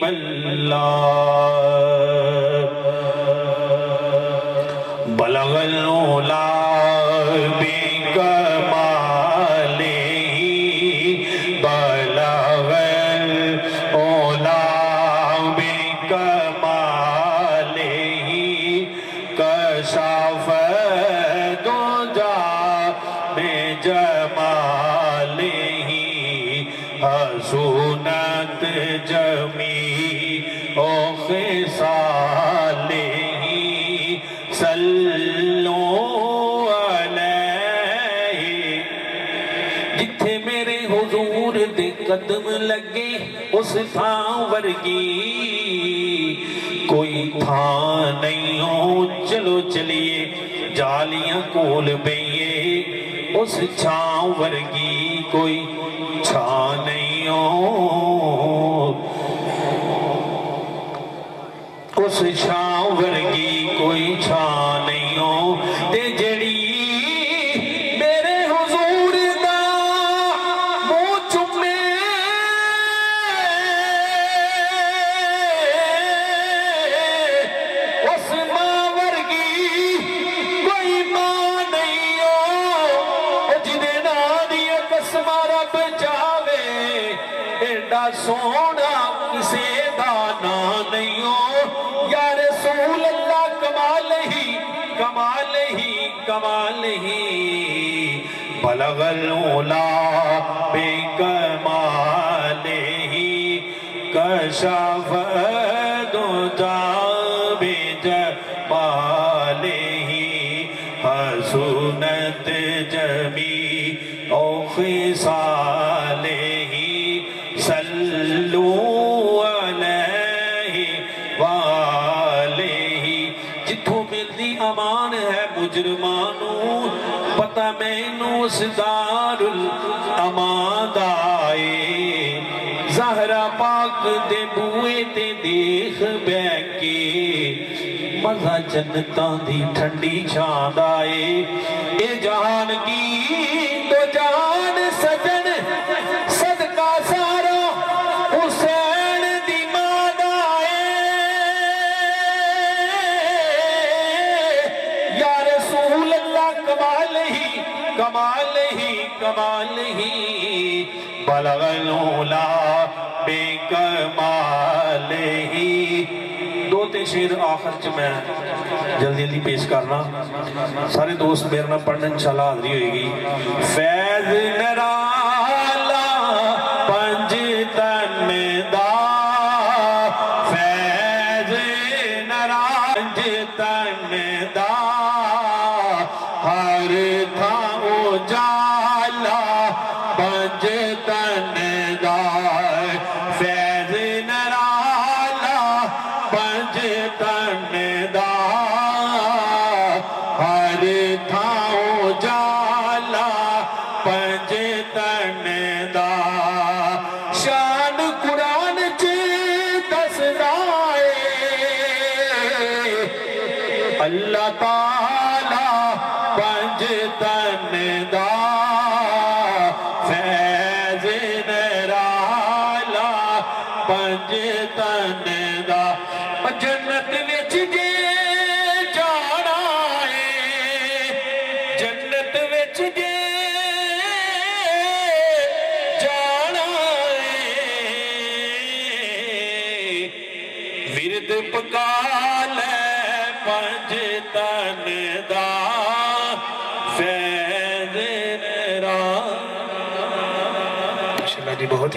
اللہ بلغ العلا بکمالہ بلغ العلا بکمالہ کشف الدجی بجمالہ حسنت جمیع خصالہ صلو علیہ جتھے میرے حضور دے قدم لگے اس تھاں ورگی کوئی تھاں نہیں ہو چلو چلیے جالیاں کول بئیے اس چھاں ورگی کوئی چھاں نہیں ہو اس چھاں ورگی کوئی چھاں نہیں ہو تے جڑی میرے حضور دا منہ چومے اس ماں ورگی کوئی ماں نہیں ہو جدے ناں دی قسم رب چاہے ایڈا سونا کسے دا ناں نہیں ہو یا رسول اللہ کمال ہی کمال ہی کمال ہی بلغ العلا بکمالہ کشف الدجی بجمالہ حسنت جمیع خصالہ صلو علیہ والہ جتھوں ملدی امان ہے مجرمانوں پتہ مینوں اس دار الامان دائے زہرا پاک دے بوئے تے دیکھ بے کے مزہ جنتاں دی ٹھنڈی چھاند آئے اے جہان کی تو جہان سجن صدقہ سارا حسین دی ماں آئے یا رسول اللہ کمال ہی کمال ہی کمال ہی بلغ العلا بکمالہ دو تے شعر آخر چ میں جلدی جلدی پیش کرنا سارے دوست میرے نہ پڑھنے انشاءاللہ حاضری ہوئے گی فیض نرالا پنج تن دا فیض نرالا پنج تن دا ہر تھاں اجالا پنج تن دا فیض نرالا پنج تن دا ہر تھاں اجالا پنج تن دا شان قرآن چی دسدائے اللہ تعالیٰ پنج تن دا فیض نرالا پنج تن دا جنت وچ جے جانا ہے جنت وچ جے جانا ہے ورد پکا لے پنج تن دا فیض نرالا ماشاءاللہ جی بہت